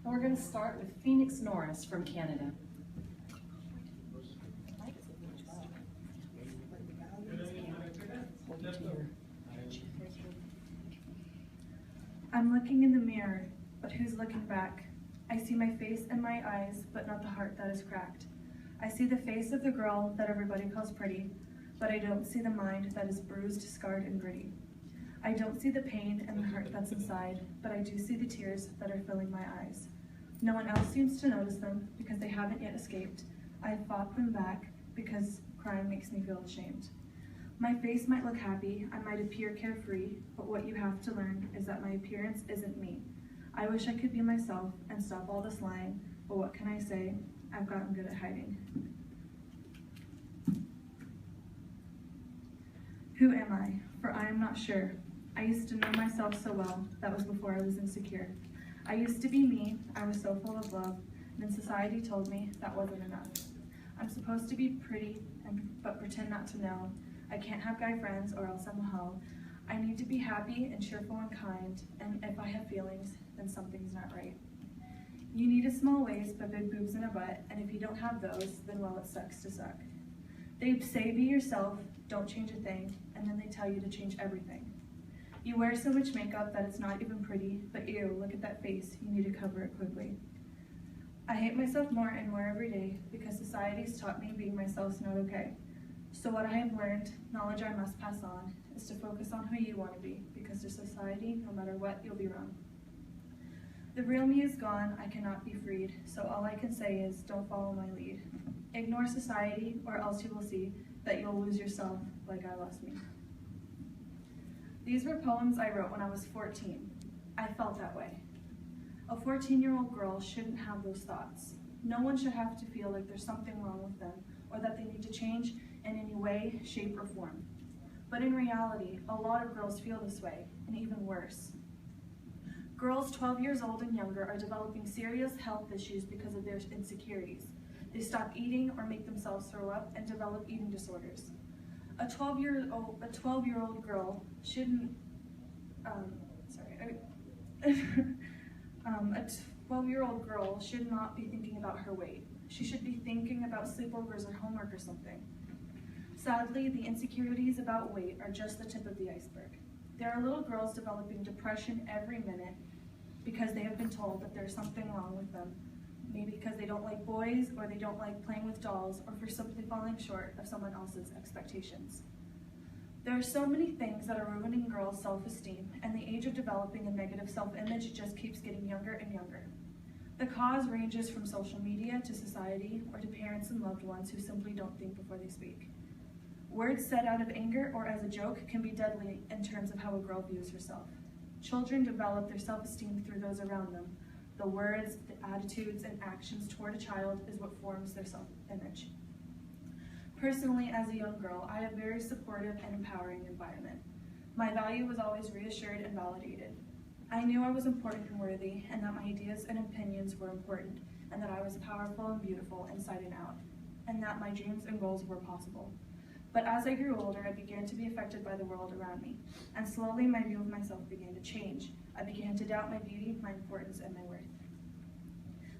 And we're going to start with Phoenix Norris from Canada. I'm looking in the mirror, but who's looking back? I see my face and my eyes, but not the heart that is cracked. I see the face of the girl that everybody calls pretty, but I don't see the mind that is bruised, scarred, and gritty. I don't see the pain and the hurt that's inside, but I do see the tears that are filling my eyes. No one else seems to notice them because they haven't yet escaped. I have fought them back because crying makes me feel ashamed. My face might look happy, I might appear carefree, but what you have to learn is that my appearance isn't me. I wish I could be myself and stop all this lying, but what can I say? I've gotten good at hiding. Who am I? For I am not sure. I used to know myself so well, that was before I was insecure. I used to be me, I was so full of love, and then society told me that wasn't enough. I'm supposed to be pretty, but pretend not to know. I can't have guy friends or else I'm a hoe. I need to be happy and cheerful and kind, and if I have feelings, then something's not right. You need a small waist but big boobs and a butt, and if you don't have those, then well, it sucks to suck. They say be yourself, don't change a thing, and then they tell you to change everything. You wear so much makeup that it's not even pretty, but ew, look at that face, you need to cover it quickly. I hate myself more and more every day because society's taught me being myself's not okay. So what I have learned, knowledge I must pass on, is to focus on who you want to be, because to society, no matter what, you'll be wrong. The real me is gone, I cannot be freed, so all I can say is don't follow my lead. Ignore society, or else you will see that you'll lose yourself like I lost me. These were poems I wrote when I was 14. I felt that way. A 14-year-old girl shouldn't have those thoughts. No one should have to feel like there's something wrong with them, or that they need to change in any way, shape, or form. But in reality, a lot of girls feel this way, and even worse. Girls 12 years old and younger are developing serious health issues because of their insecurities. They stop eating or make themselves throw up and develop eating disorders. A 12-year-old girl shouldn't, a 12-year-old girl should not be thinking about her weight. She should be thinking about sleepovers or homework or something. Sadly, the insecurities about weight are just the tip of the iceberg. There are little girls developing depression every minute because they have been told that there's something wrong with them. Maybe because they don't like boys, or they don't like playing with dolls, or for simply falling short of someone else's expectations. There are so many things that are ruining girls' self-esteem, and the age of developing a negative self-image just keeps getting younger and younger. The cause ranges from social media to society, or to parents and loved ones who simply don't think before they speak. Words said out of anger or as a joke can be deadly in terms of how a girl views herself. Children develop their self-esteem through those around them. The words, the attitudes, and actions toward a child is what forms their self-image. Personally, as a young girl, I had a very supportive and empowering environment. My value was always reassured and validated. I knew I was important and worthy, and that my ideas and opinions were important, and that I was powerful and beautiful inside and out, and that my dreams and goals were possible. But as I grew older, I began to be affected by the world around me, and slowly my view of myself began to change. I began to doubt my beauty, my importance, and my worth.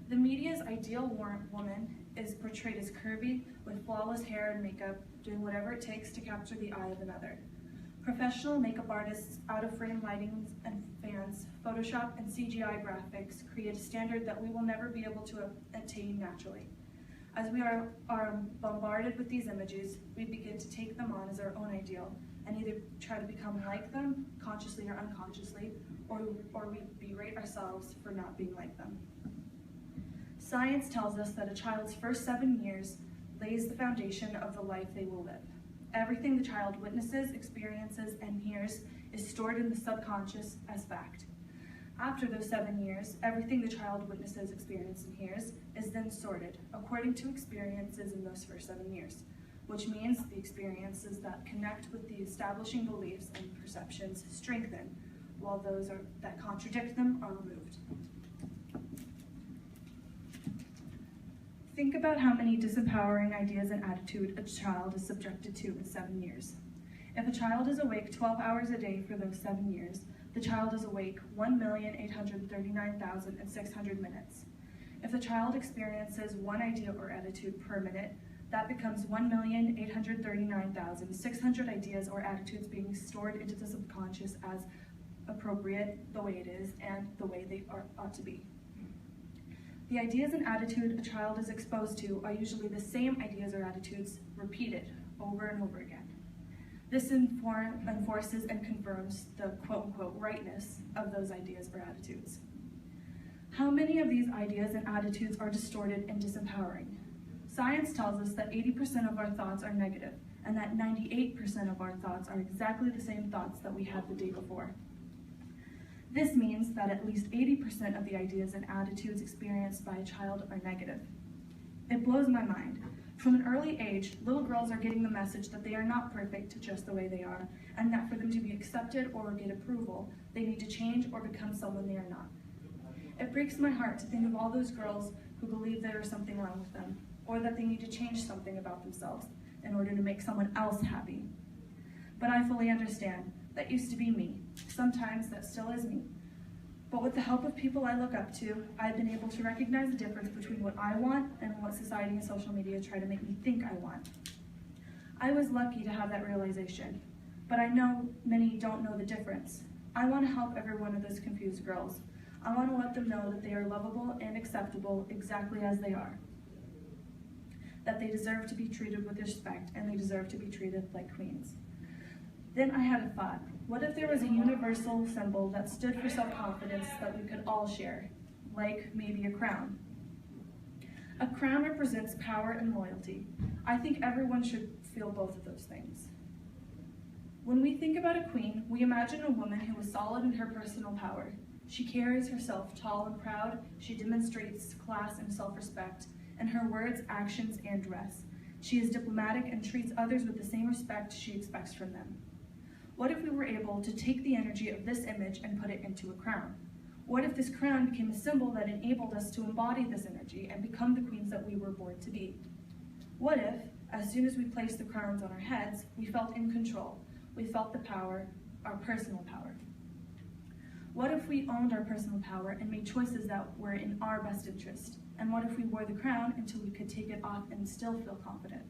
The media's ideal woman is portrayed as curvy, with flawless hair and makeup, doing whatever it takes to capture the eye of another. Professional makeup artists, out-of-frame lighting and fans, Photoshop and CGI graphics create a standard that we will never be able to attain naturally. As we are bombarded with these images, we begin to take them on as our own ideal, and either try to become like them, consciously or unconsciously, or we berate ourselves for not being like them. Science tells us that a child's first 7 years lays the foundation of the life they will live. Everything the child witnesses, experiences, and hears is stored in the subconscious as fact. After those 7 years, everything the child witnesses, experiences, and hears is then sorted according to experiences in those first 7 years, which means the experiences that connect with the establishing beliefs and perceptions strengthen, while those that contradict them are removed. Think about how many disempowering ideas and attitude a child is subjected to in 7 years. If a child is awake 12 hours a day for those 7 years, the child is awake 1,839,600 minutes. If the child experiences one idea or attitude per minute, that becomes 1,839,600 ideas or attitudes being stored into the subconscious as appropriate, the way it is, and the way they ought to be. The ideas and attitude a child is exposed to are usually the same ideas or attitudes repeated over and over again. This enforces and confirms the quote-unquote rightness of those ideas or attitudes. How many of these ideas and attitudes are distorted and disempowering? Science tells us that 80% of our thoughts are negative, and that 98% of our thoughts are exactly the same thoughts that we had the day before. This means that at least 80% of the ideas and attitudes experienced by a child are negative. It blows my mind. From an early age, little girls are getting the message that they are not perfect just the way they are, and that for them to be accepted or get approval, they need to change or become someone they are not. It breaks my heart to think of all those girls who believe there is something wrong with them, or that they need to change something about themselves in order to make someone else happy. But I fully understand. That used to be me. Sometimes that still is me. But with the help of people I look up to, I've been able to recognize the difference between what I want and what society and social media try to make me think I want. I was lucky to have that realization, but I know many don't know the difference. I want to help every one of those confused girls. I want to let them know that they are lovable and acceptable exactly as they are. That they deserve to be treated with respect and they deserve to be treated like queens. Then I had a thought. What if there was a universal symbol that stood for self-confidence that we could all share, like maybe a crown? A crown represents power and loyalty. I think everyone should feel both of those things. When we think about a queen, we imagine a woman who is solid in her personal power. She carries herself tall and proud, she demonstrates class and self-respect in her words, actions, and dress. She is diplomatic and treats others with the same respect she expects from them. What if we were able to take the energy of this image and put it into a crown? What if this crown became a symbol that enabled us to embody this energy and become the queens that we were born to be? What if, as soon as we placed the crowns on our heads, we felt in control? We felt the power, our personal power. What if we owned our personal power and made choices that were in our best interest? And what if we wore the crown until we could take it off and still feel confident?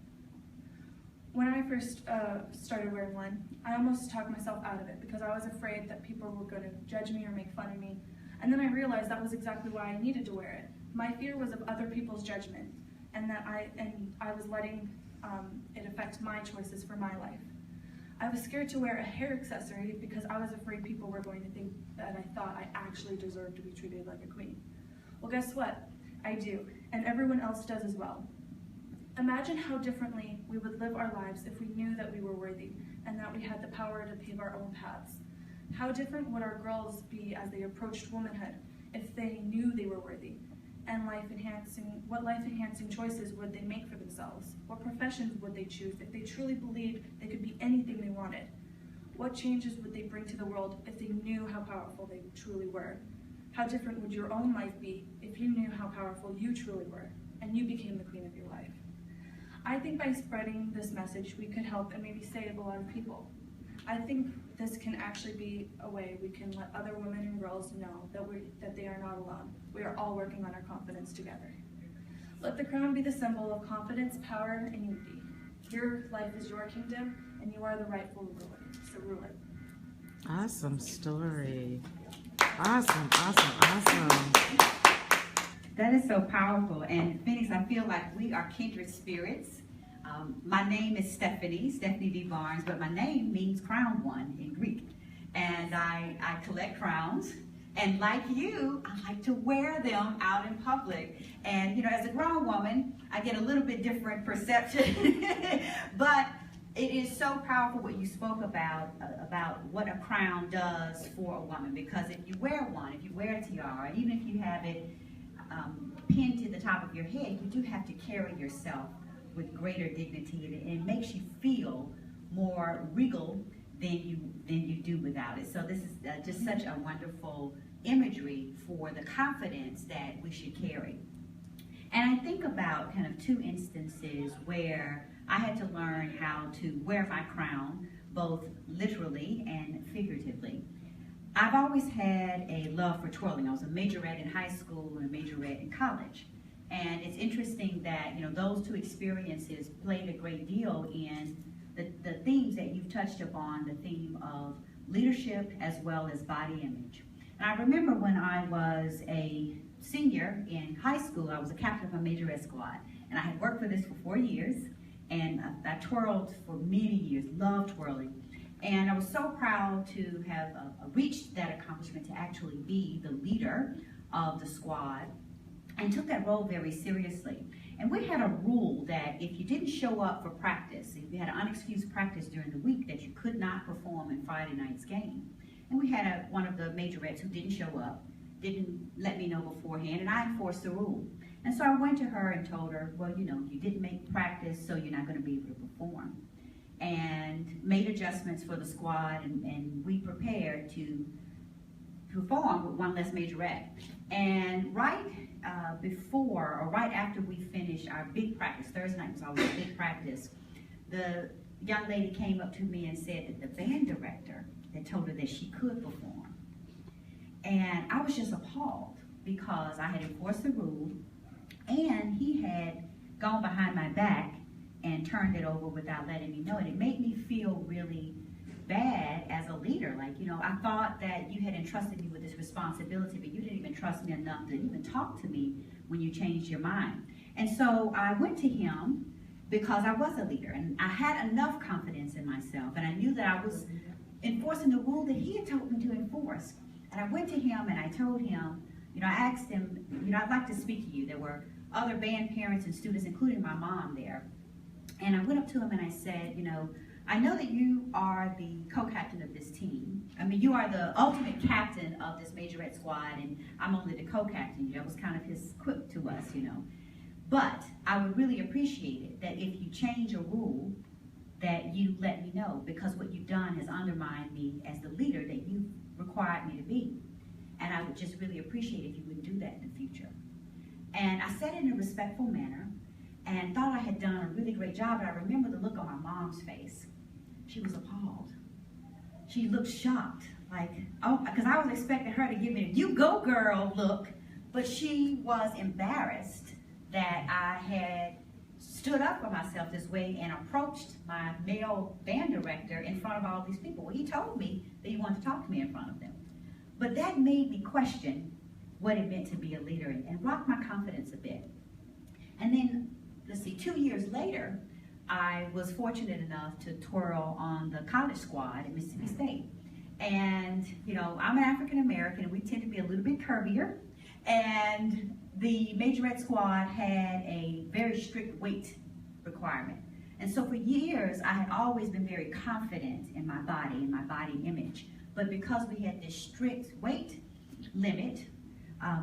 When I first started wearing one, I almost talked myself out of it because I was afraid that people were going to judge me or make fun of me. And then I realized that was exactly why I needed to wear it. My fear was of other people's judgment, and that I was letting it affect my choices for my life. I was scared to wear a hair accessory because I was afraid people were going to think that I thought I actually deserved to be treated like a queen. Well, guess what? I do, and everyone else does as well. Imagine how differently we would live our lives if we knew that we were worthy and that we had the power to pave our own paths. How different would our girls be as they approached womanhood if they knew they were worthy? And what life-enhancing choices would they make for themselves? What professions would they choose if they truly believed they could be anything they wanted? What changes would they bring to the world if they knew how powerful they truly were? How different would your own life be if you knew how powerful you truly were and you became the queen of your life? I think by spreading this message, we could help and maybe save a lot of people. I think this can actually be a way we can let other women and girls know that they are not alone. We are all working on our confidence together. Let the crown be the symbol of confidence, power, and unity. Your life is your kingdom, and you are the rightful ruler, so rule it. Awesome story. Awesome. That is so powerful. And Phoenix, I feel like we are kindred spirits. My name is Stephanie D. Barnes, but my name means crown one in Greek. And I collect crowns. And like you, I like to wear them out in public. And, as a grown woman, I get a little bit different perception. But it is so powerful what you spoke about what a crown does for a woman. Because if you wear one, if you wear a tiara, and even if you have it pinned to the top of your head, you do have to carry yourself with greater dignity, and it makes you feel more regal than you do without it. So this is just such a wonderful imagery for the confidence that we should carry. And I think about kind of two instances where I had to learn how to wear my crown, both literally and figuratively. I've always had a love for twirling. I was a majorette in high school and a majorette in college. And it's interesting that, you know, those two experiences played a great deal in the themes that you've touched upon, the theme of leadership as well as body image. And I remember when I was a senior in high school, I was a captain of a majorette squad. And I had worked for this for 4 years, and I twirled for many years, loved twirling. And I was so proud to have reached that accomplishment, to actually be the leader of the squad, and took that role very seriously. And we had a rule that if you didn't show up for practice, if you had an unexcused practice during the week, that you could not perform in Friday night's game. And we had one of the majorettes who didn't show up, didn't let me know beforehand, and I enforced the rule. And so I went to her and told her, well, you know, you didn't make practice, so you're not going to be able to perform. And made adjustments for the squad, and we prepared to perform with one less majorette. And right before or right after we finished our big practice, Thursday night was always a big practice, the young lady came up to me and said that the band director had told her that she could perform. And I was just appalled because I had enforced the rule, and he had gone behind my back and turned it over without letting me know. And it made me feel really bad as a leader. Like, you know, I thought that you had entrusted me with this responsibility, but you didn't even trust me enough to even talk to me when you changed your mind. And so I went to him because I was a leader, and I had enough confidence in myself, and I knew that I was enforcing the rule that he had told me to enforce. And I went to him and I told him, you know, I asked him, you know, I'd like to speak to you. There were other band parents and students, including my mom, there. And I went up to him and I said, you know, I know that you are the co-captain of this team. I mean, you are the ultimate captain of this majorette squad, and I'm only the co-captain. That was kind of his quip to us, you know. But I would really appreciate it that if you change a rule, that you let me know, because what you've done has undermined me as the leader that you required me to be. And I would just really appreciate if you wouldn't do that in the future. And I said it in a respectful manner and thought I had done a really great job, but I remember the look on my mom's face. She was appalled. She looked shocked, like, oh, because I was expecting her to give me a "you go girl" look, but she was embarrassed that I had stood up for myself this way and approached my male band director in front of all these people. Well, he told me that he wanted to talk to me in front of them. But that made me question what it meant to be a leader and rocked my confidence a bit. And then, let's see, 2 years later, I was fortunate enough to twirl on the college squad at Mississippi State. And, you know, I'm an African American, and we tend to be a little bit curvier. And the majorette squad had a very strict weight requirement. And so for years, I had always been very confident in my body and my body image. But because we had this strict weight limit,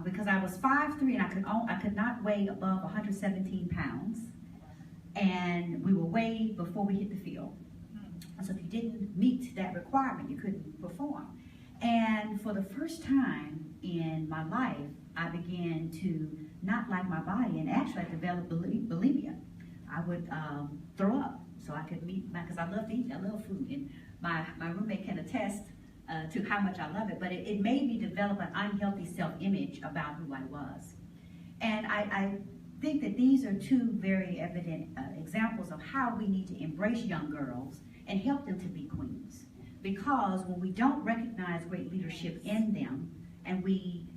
because I was 5'3" and I could not weigh above 117 pounds, and we were weighed before we hit the field. So if you didn't meet that requirement, you couldn't perform. And for the first time in my life, I began to not like my body, and actually I developed bulimia. I would throw up so I could meet because I love to eat, I love food, and my roommate can attest to how much I love it, but it made me develop an unhealthy self-image about who I was. And I think that these are two very evident examples of how we need to embrace young girls and help them to be queens. Because when we don't recognize great leadership in them, and we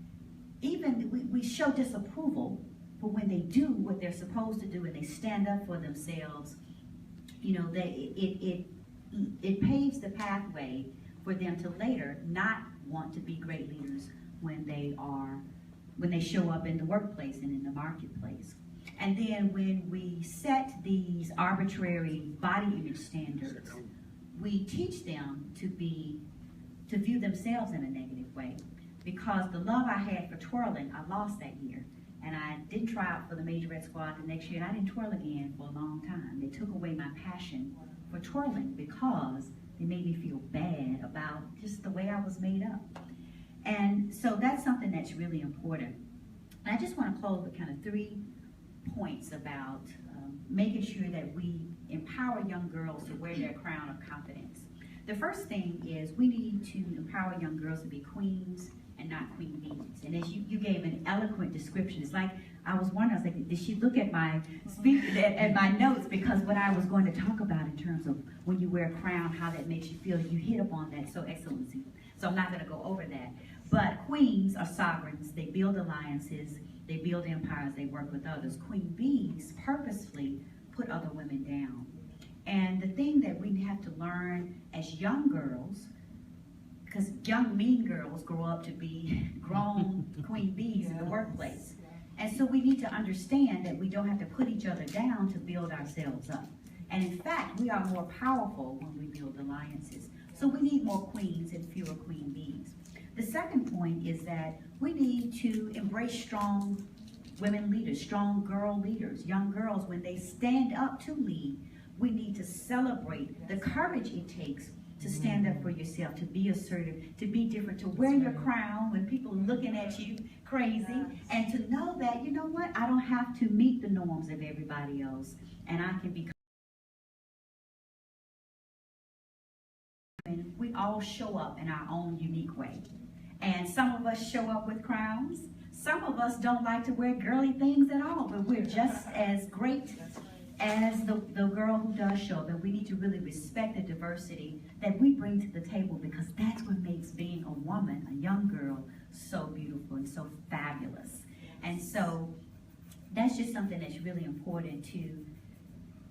show disapproval for when they do what they're supposed to do and they stand up for themselves, you know, it paves the pathway for them to later not want to be great leaders when they show up in the workplace and in the marketplace. And then when we set these arbitrary body image standards, we teach them to view themselves in a negative way. Because the love I had for twirling, I lost that year. And I didn't try out for the majorette squad the next year, and I didn't twirl again for a long time. They took away my passion for twirling because they made me feel bad about just the way I was made up. And so that's something that's really important. And I just want to close with kind of 3 points about making sure that we empower young girls to wear their crown of confidence. The first thing is we need to empower young girls to be queens and not queen bees. And as you gave an eloquent description, it's like I was wondering, I was like, did she look at my at my notes? Because what I was going to talk about in terms of when you wear a crown, how that makes you feel, you hit upon that so excellency. So I'm not going to go over that. But queens are sovereigns. They build alliances. They build empires. They work with others. Queen bees purposefully put other women down. And the thing that we have to learn as young girls, because young mean girls grow up to be grown queen bees in the workplace. And so we need to understand that we don't have to put each other down to build ourselves up. And in fact, we are more powerful when we build alliances. So we need more queens and fewer queen bees. The second point is that we need to embrace strong women leaders, strong girl leaders, young girls. When they stand up to lead, we need to celebrate the courage it takes to stand up for yourself, to be assertive, to be different, to wear your crown when people are looking at you crazy, and to know that, you know what, I don't have to meet the norms of everybody else, and I can be. And we all show up in our own unique way. And some of us show up with crowns. Some of us don't like to wear girly things at all, but we're just as great as the girl who does show up. And we need to really respect the diversity that we bring to the table, because that's what makes being a woman, a young girl, so beautiful and so fabulous. And so that's just something that's really important to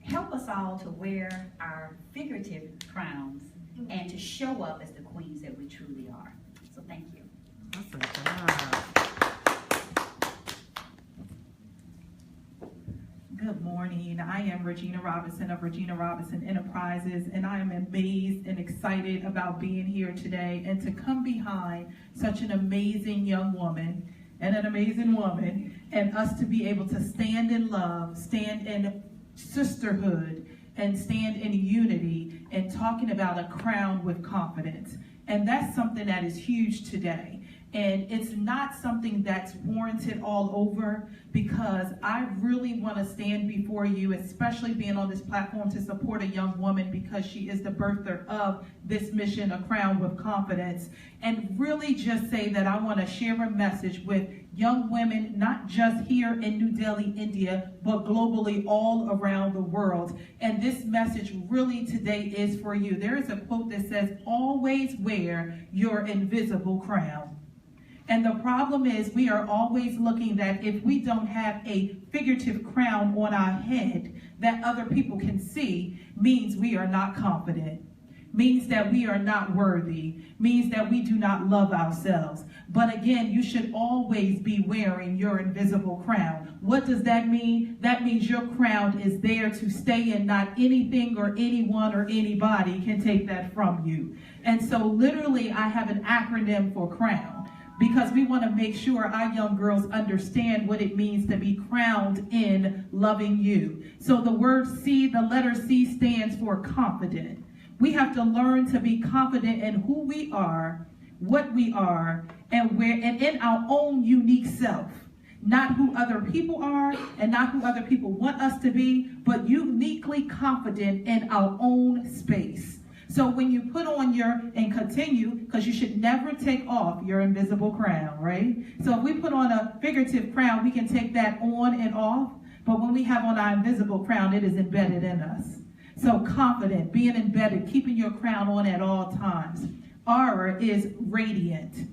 help us all to wear our figurative crowns and to show up as the queens that we truly are. So thank you. Awesome job. Good morning. I am Regina Robinson of Regina Robinson Enterprises, and I am amazed and excited about being here today and to come behind such an amazing young woman and an amazing woman, and us to be able to stand in love, stand in sisterhood, and stand in unity and talking about a crown with confidence. And that's something that is huge today. And it's not something that's warranted all over, because I really want to stand before you, especially being on this platform, to support a young woman, because she is the birther of this mission, A Crown with Confidence, and really just say that I want to share a message with young women, not just here in New Delhi, India, but globally all around the world. And this message really today is for you. There is a quote that says, "Always wear your invisible crown." And the problem is, we are always looking that if we don't have a figurative crown on our head that other people can see, means we are not confident, means that we are not worthy, means that we do not love ourselves. But again, you should always be wearing your invisible crown. What does that mean? That means your crown is there to stay, and not anything or anyone or anybody can take that from you. And so literally, I have an acronym for crown, because we want to make sure our young girls understand what it means to be crowned in loving you. So the word C, the letter C, stands for confident. We have to learn to be confident in who we are, what we are, and in our own unique self. Not who other people are and not who other people want us to be, but uniquely confident in our own space. So when you put on and continue, because you should never take off your invisible crown, right? So if we put on a figurative crown, we can take that on and off. But when we have on our invisible crown, it is embedded in us. So confident, being embedded, keeping your crown on at all times. Aura is radiant.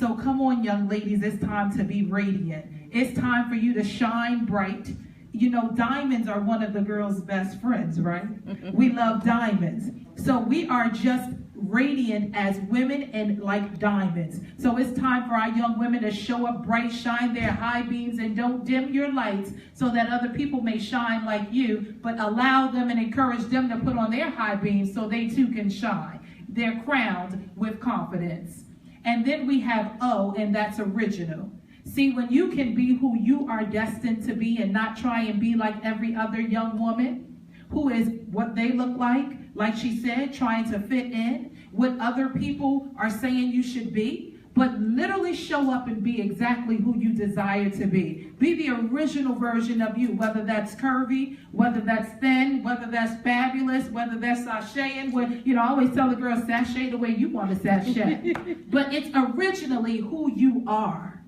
So come on, young ladies, it's time to be radiant. It's time for you to shine bright. You know, diamonds are one of the girls' best friends, right? We love diamonds. So we are just radiant as women and like diamonds. So it's time for our young women to show up bright, shine their high beams, and don't dim your lights so that other people may shine like you, but allow them and encourage them to put on their high beams so they too can shine. They're crowned with confidence. And then we have O, and that's original. See, when you can be who you are destined to be and not try and be like every other young woman who is what they look like she said, trying to fit in what other people are saying you should be, but literally show up and be exactly who you desire to be. Be the original version of you, whether that's curvy, whether that's thin, whether that's fabulous, whether that's sashaying. I always tell the girls, sashay the way you want to sashay. But it's originally who you are.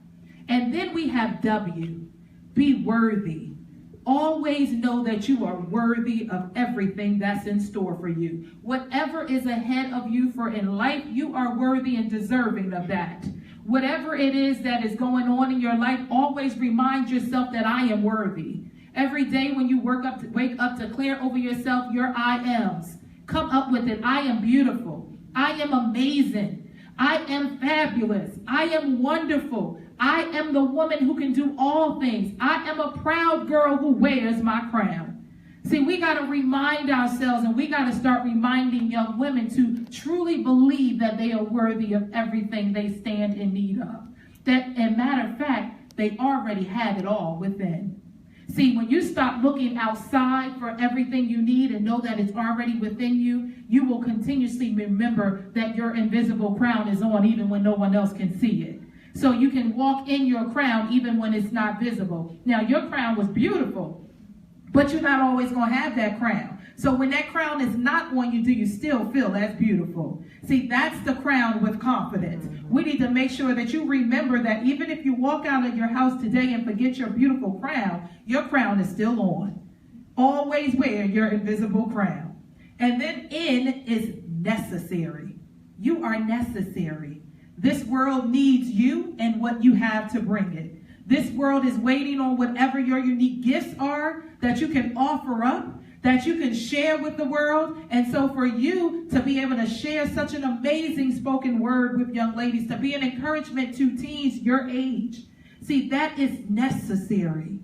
And then we have W, be worthy. Always know that you are worthy of everything that's in store for you. Whatever is ahead of you for in life, you are worthy and deserving of that. Whatever it is that is going on in your life, always remind yourself that I am worthy. Every day when you wake up, declare over yourself your I ams. Come up with it. I am beautiful. I am amazing. I am fabulous. I am wonderful. I am the woman who can do all things. I am a proud girl who wears my crown. See, we got to remind ourselves, and we got to start reminding young women to truly believe that they are worthy of everything they stand in need of. That, as a matter of fact, they already have it all within. See, when you stop looking outside for everything you need and know that it's already within you, you will continuously remember that your invisible crown is on even when no one else can see it. So you can walk in your crown even when it's not visible. Now, your crown was beautiful, but you're not always going to have that crown. So when that crown is not on you, do you still feel as beautiful? See, that's the crown with confidence. We need to make sure that you remember that even if you walk out of your house today and forget your beautiful crown, your crown is still on. Always wear your invisible crown. And then N is necessary. You are necessary. This world needs you and what you have to bring it. This world is waiting on whatever your unique gifts are that you can offer up, that you can share with the world. And so for you to be able to share such an amazing spoken word with young ladies, to be an encouragement to teens your age, see, that is necessary.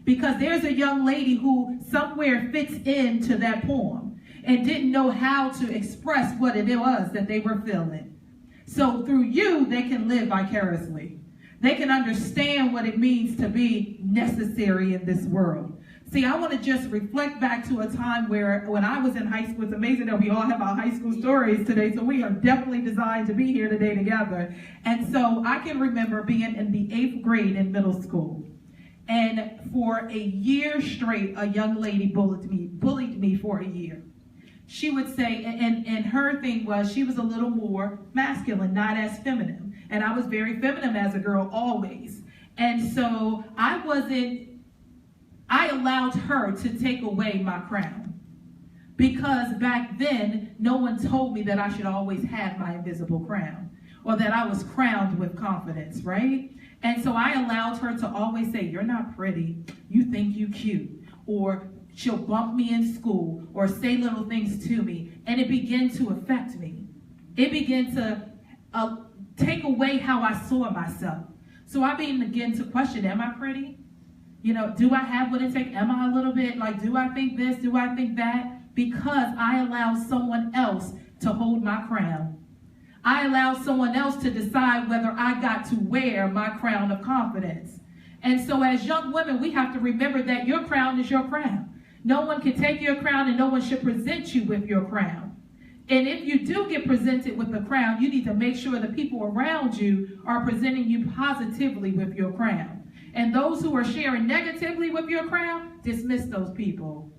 Because there's a young lady who somewhere fits into that poem and didn't know how to express what it was that they were feeling. So through you, they can live vicariously. They can understand what it means to be necessary in this world. See, I want to just reflect back to a time where when I was in high school, it's amazing that we all have our high school stories today, so we are definitely designed to be here today together. And so I can remember being in the 8th grade in middle school. And for a year straight, a young lady bullied me for a year. She would say, and her thing was, she was a little more masculine, not as feminine. And I was very feminine as a girl always. And so I allowed her to take away my crown. Because back then, no one told me that I should always have my invisible crown. Or that I was crowned with confidence, right? And so I allowed her to always say, you're not pretty, you think you cute. Or she'll bump me in school or say little things to me, and it began to affect me. It began to take away how I saw myself. So I began to question, am I pretty? Do I have what it takes? Am I a little bit do I think this? Do I think that? Because I allowed someone else to hold my crown. I allowed someone else to decide whether I got to wear my crown of confidence. And so as young women, we have to remember that your crown is your crown. No one can take your crown, and no one should present you with your crown. And if you do get presented with a crown, you need to make sure the people around you are presenting you positively with your crown. And those who are sharing negatively with your crown, dismiss those people.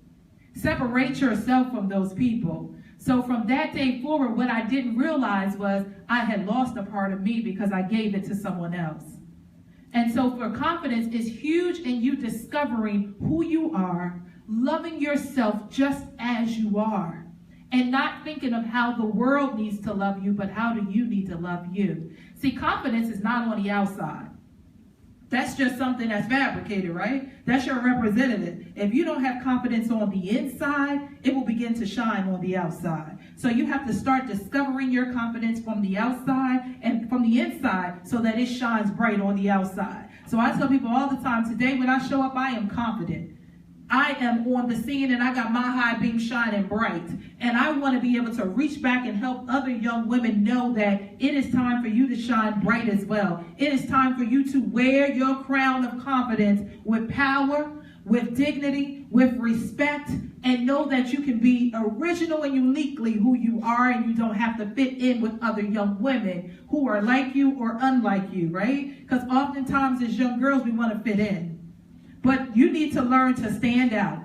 Separate yourself from those people. So from that day forward, what I didn't realize was I had lost a part of me because I gave it to someone else. And so for confidence is huge in you discovering who you are, loving yourself just as you are, and not thinking of how the world needs to love you, but how do you need to love you. See, confidence is not on the outside. That's just something that's fabricated, right? That's your representative. If you don't have confidence on the inside, it will begin to shine on the outside. So you have to start discovering your confidence from the outside and from the inside so that it shines bright on the outside. So I tell people all the time, today when I show up, I am confident. I am on the scene and I got my high beam shining bright. And I want to be able to reach back and help other young women know that it is time for you to shine bright as well. It is time for you to wear your crown of confidence with power, with dignity, with respect, and know that you can be original and uniquely who you are, and you don't have to fit in with other young women who are like you or unlike you, right? Because oftentimes as young girls, we want to fit in. But you need to learn to stand out.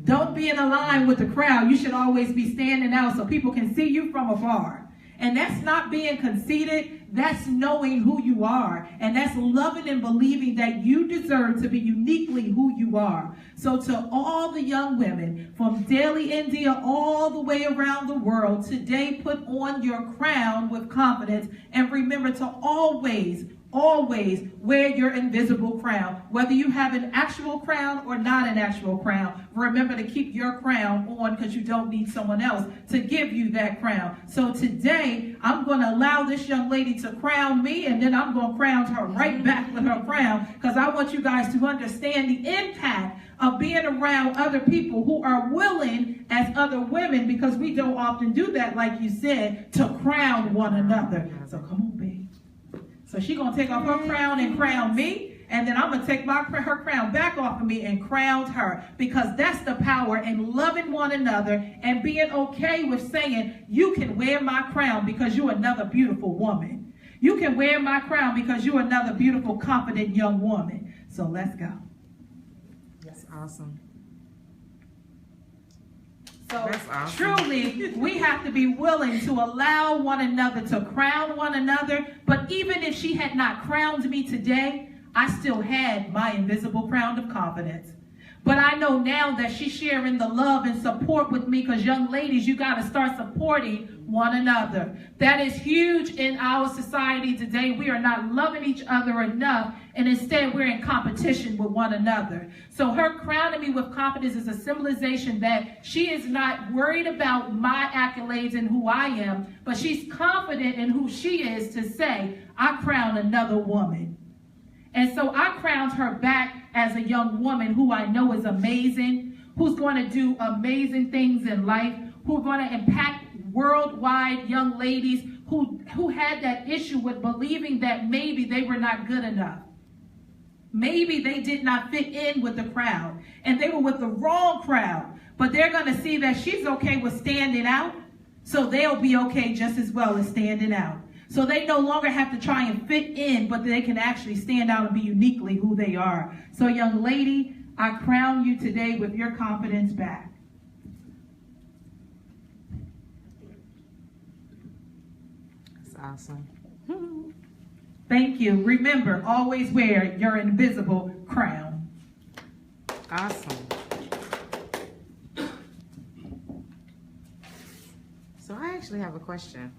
Don't be in a line with the crowd. You should always be standing out so people can see you from afar. And that's not being conceited. That's knowing who you are. And that's loving and believing that you deserve to be uniquely who you are. So to all the young women from Delhi, India, all the way around the world, today put on your crown with confidence and remember to always wear your invisible crown. Whether you have an actual crown or not an actual crown, remember to keep your crown on because you don't need someone else to give you that crown. So today, I'm going to allow this young lady to crown me, and then I'm going to crown her right back with her crown because I want you guys to understand the impact of being around other people who are willing as other women, because we don't often do that, like you said, to crown one another. So come on, babe. So she's going to take off her crown and crown me, and then I'm going to take her crown back off of me and crown her, because that's the power in loving one another and being okay with saying, you can wear my crown because you're another beautiful woman. You can wear my crown because you're another beautiful, confident young woman. So let's go. That's awesome. So That's awesome. truly, we have to be willing to allow one another to crown one another. But even if she had not crowned me today, I still had my invisible crown of confidence. But I know now that she's sharing the love and support with me, because young ladies, you got to start supporting one another. That is huge in our society today. We are not loving each other enough, and instead we're in competition with one another. So her crowning me with confidence is a symbolization that she is not worried about my accolades and who I am, but she's confident in who she is to say, I crown another woman. And so I crowned her back as a young woman who I know is amazing, who's going to do amazing things in life, who's going to impact worldwide young ladies who had that issue with believing that maybe they were not good enough. Maybe they did not fit in with the crowd, and they were with the wrong crowd. But they're going to see that she's okay with standing out, so they'll be okay just as well as standing out. So they no longer have to try and fit in, but they can actually stand out and be uniquely who they are. So young lady, I crown you today with your confidence back. That's awesome. Thank you. Remember, always wear your invisible crown. Awesome. So I actually have a question.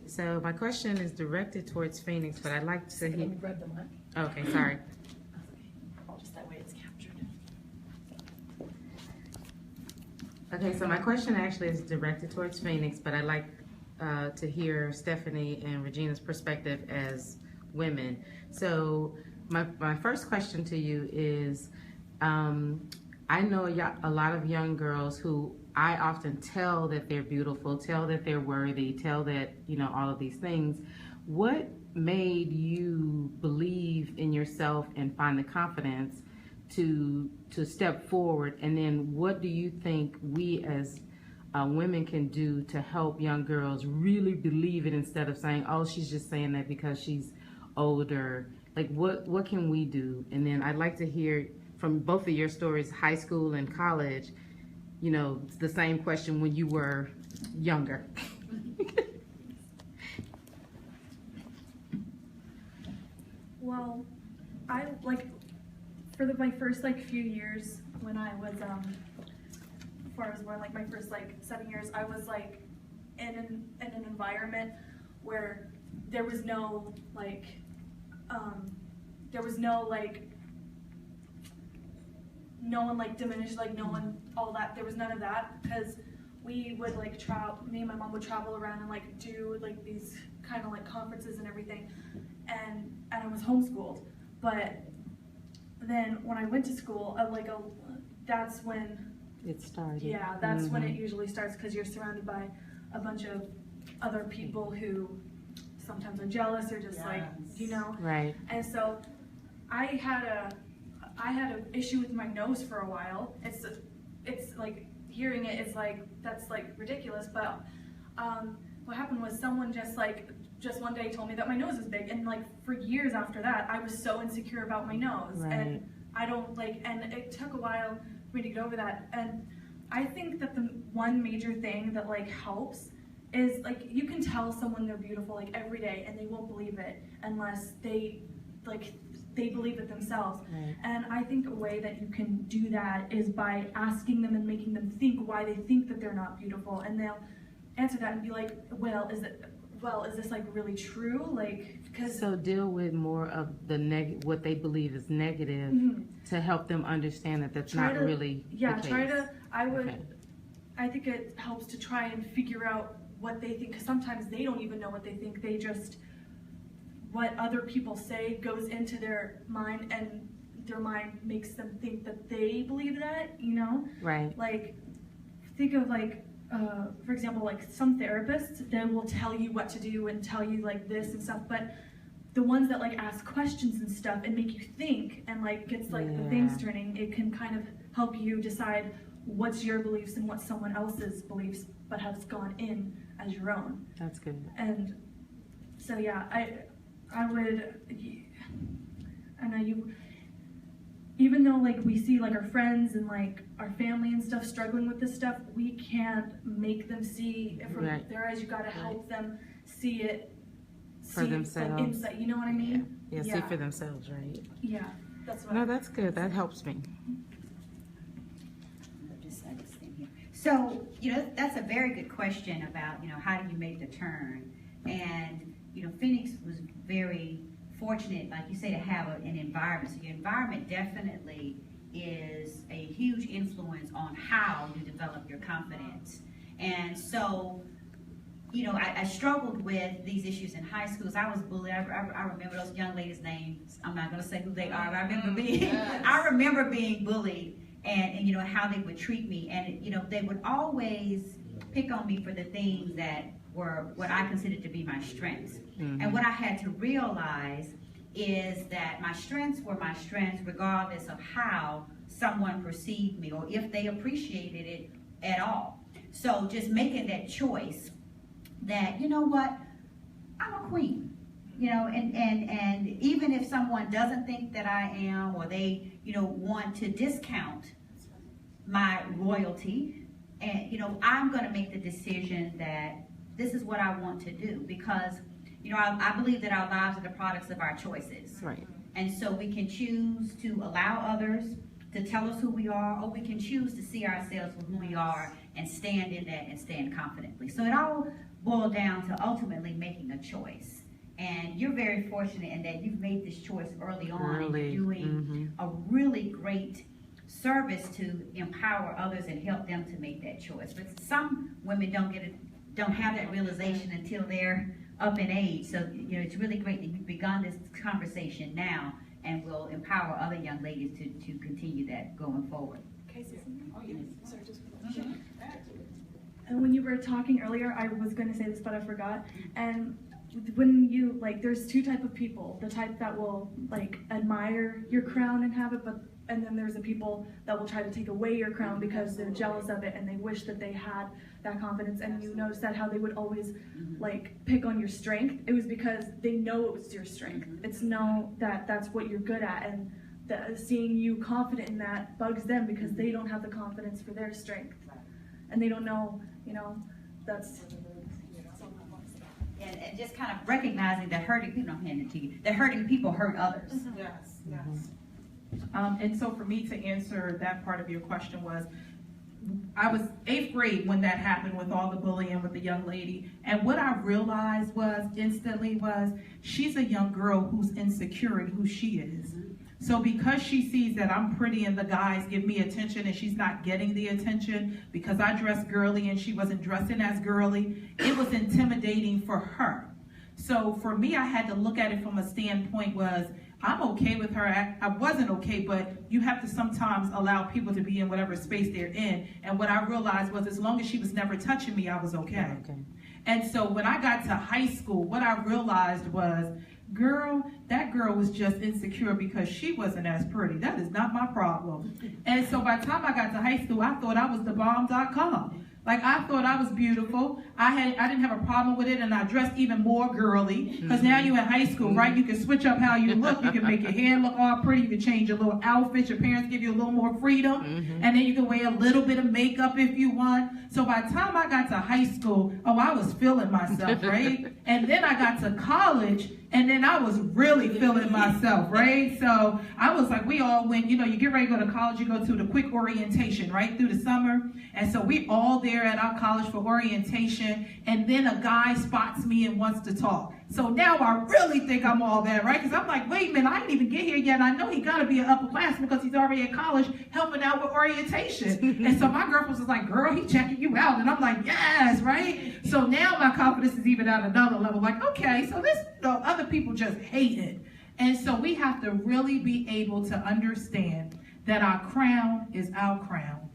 So my question is directed towards Phoenix, but I'd like to hear. Grab the mic. Okay, sorry. Just that way it's captured. Okay, so my question actually is directed towards Phoenix, but I'd like to hear Stephanie and Regina's perspective as women. So my first question to you is, I know a lot of young girls who I often tell that they're beautiful, tell that they're worthy, tell that, all of these things. What made you believe in yourself and find the confidence to step forward? And then what do you think we as women can do to help young girls really believe it, instead of saying, oh, she's just saying that because she's older? Like, what can we do? And then I'd like to hear from both of your stories, high school and college, the same question when you were younger. Well, I for my first few years when I was before I was born, my first 7 years, I was in an environment where there was no no one diminished, no one, all that. There was none of that, because we would travel. Me and my mom would travel around and do these kind of conferences and everything, and I was homeschooled. But then when I went to school, that's when It started. Yeah, that's when it usually starts, because you're surrounded by a bunch of other people who sometimes are jealous or just Right. And so I had I had an issue with my nose for a while. It's like, hearing it is like, that's like ridiculous, but what happened was someone just one day told me that my nose is big, and like for years after that, I was so insecure about my nose. Right. And I don't like, and it took a while for me to get over that. And I think that the one major thing that like helps is like, you can tell someone they're beautiful like every day, and they won't believe it unless they believe it themselves. Right. And I think a way that you can do that is by asking them and making them think why they think that they're not beautiful, and they'll answer that and be like, well, is this like really true? Like, because So deal with more of the what they believe is negative to help them understand that that's not really the case. Okay. I think it helps to try and figure out what they think, because sometimes they don't even know what they think. They just, what other people say goes into their mind, and their mind makes them think that they believe that, you know? Right. Like, think of like, for example, like some therapists, they will tell you what to do and tell you like this and stuff, but the ones that like ask questions and stuff and make you think and like gets like the things turning, it can kind of help you decide what's your beliefs and what someone else's beliefs but has gone in as your own. That's good. And so yeah, I know you, even though like we see like our friends and like our family and stuff struggling with this stuff, we can't make them see it from their eyes. You gotta help them see it for themselves. Like insight, you know what I mean? Yeah, see for themselves, right? Yeah, that's what. No, that's good. That helps me. So, you know, that's a very good question about, you know, how do you make the turn? And, you know, Phoenix was very fortunate, like you say, to have an environment. So your environment definitely is a huge influence on how you develop your confidence. And so, you know, I struggled with these issues in high school. I was bullied. I remember those young ladies' names. I'm not going to say who they are, but I remember being bullied. And you know, how they would treat me, and you know, they would always pick on me for the things that were what I considered to be my strengths. And what I had to realize is that my strengths were my strengths regardless of how someone perceived me or if they appreciated it at all. So just making that choice that, you know what, I'm a queen. You know, and even if someone doesn't think that I am, or they, you know, want to discount my royalty, and, you know, I'm going to make the decision that this is what I want to do, because, you know, I believe that our lives are the products of our choices. Right. And so we can choose to allow others to tell us who we are, or we can choose to see ourselves for who we are and stand in that and stand confidently. So it all boiled down to ultimately making a choice. And you're very fortunate in that you've made this choice early on, and you're doing a really great service to empower others and help them to make that choice. But some women don't have that realization until they're up in age. So, you know, it's really great that you've begun this conversation now, and will empower other young ladies to continue that going forward. And when you were talking earlier, I was going to say this, but I forgot. And when you, like, there's two types of people. The type that will, like, admire your crown and have it, and then there's the people that will try to take away your crown because they're jealous of it and they wish that they had that confidence. And you notice that how they would always, like, pick on your strength. It was because they know it was your strength. It's know that that's what you're good at, and seeing you confident in that bugs them because they don't have the confidence for their strength. And they don't know, you know, that's... And just kind of recognizing that hurting people, don't hand it to you, that hurting people hurt others. Yes, yes. And so for me to answer that part of your question was, I was 8th grade when that happened with all the bullying with the young lady. And what I realized instantly was, she's a young girl who's insecure in who she is. So because she sees that I'm pretty and the guys give me attention and she's not getting the attention because I dress girly and she wasn't dressing as girly, it was intimidating for her. So for me, I had to look at it from a standpoint was, I'm okay with her. I wasn't okay, but you have to sometimes allow people to be in whatever space they're in. And what I realized was, as long as she was never touching me, I was okay. And so when I got to high school, what I realized was, Girl, that girl was just insecure because she wasn't as pretty. That is not my problem. And so by the time I got to high school, I thought I was the bomb.com. Like, I thought I was beautiful. I didn't have a problem with it, and I dressed even more girly. Because now you're in high school, right? You can switch up how you look. You can make your hair look all pretty. You can change your little outfit. Your parents give you a little more freedom. And then you can wear a little bit of makeup if you want. So by the time I got to high school, I was feeling myself, right? And then I got to college, and then I was really feeling myself, right? So I was like, we all went, you get ready to go to college, you go to the quick orientation, right, through the summer. And so we all there at our college for orientation, and then a guy spots me and wants to talk. So now I really think I'm all that, right? Because I'm like, wait a minute, I didn't even get here yet. I know he got to be an upperclassman because he's already at college helping out with orientation. And so my girlfriend was like, girl, he checking you out. And I'm like, yes, right? So now my confidence is even at another level. Like, okay, so this, other people just hate it. And so we have to really be able to understand that our crown is our crown.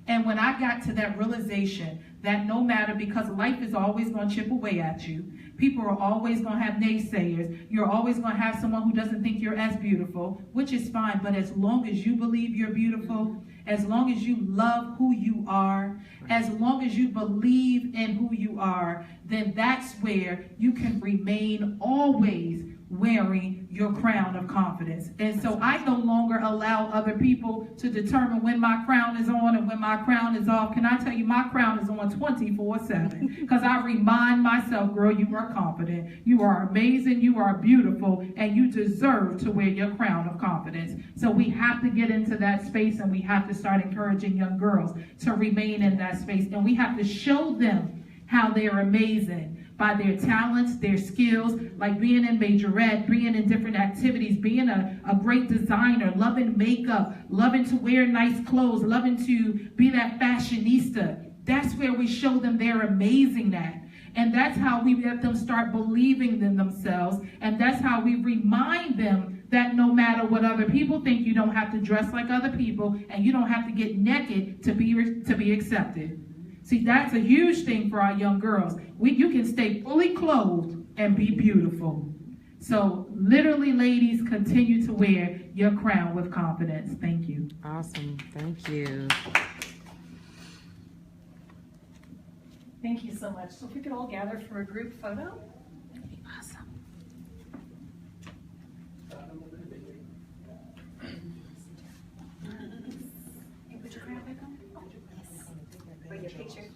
And when I got to that realization that no matter, because life is always going to chip away at you, people are always going to have naysayers, you're always going to have someone who doesn't think you're as beautiful, which is fine, but as long as you believe you're beautiful, as long as you love who you are, as long as you believe in who you are, then that's where you can remain always wearing your crown of confidence. And so I no longer allow other people to determine when my crown is on and when my crown is off. Can I tell you, my crown is on 24/7, because I remind myself, girl, you are confident, you are amazing, you are beautiful, and you deserve to wear your crown of confidence. So we have to get into that space, and we have to start encouraging young girls to remain in that space, and we have to show them how they're amazing by their talents, their skills, like being in majorette, being in different activities, being a great designer, loving makeup, loving to wear nice clothes, loving to be that fashionista. That's where we show them they're amazing at. And that's how we let them start believing in themselves. And that's how we remind them that no matter what other people think, you don't have to dress like other people, and you don't have to get naked to be accepted. See, that's a huge thing for our young girls. You can stay fully clothed and be beautiful. So literally, ladies, continue to wear your crown with confidence. Thank you. Awesome. Thank you. Thank you so much. So if we could all gather for a group photo. That'd be awesome. Hey, put your crown back on. Oh, yes. Bring your picture.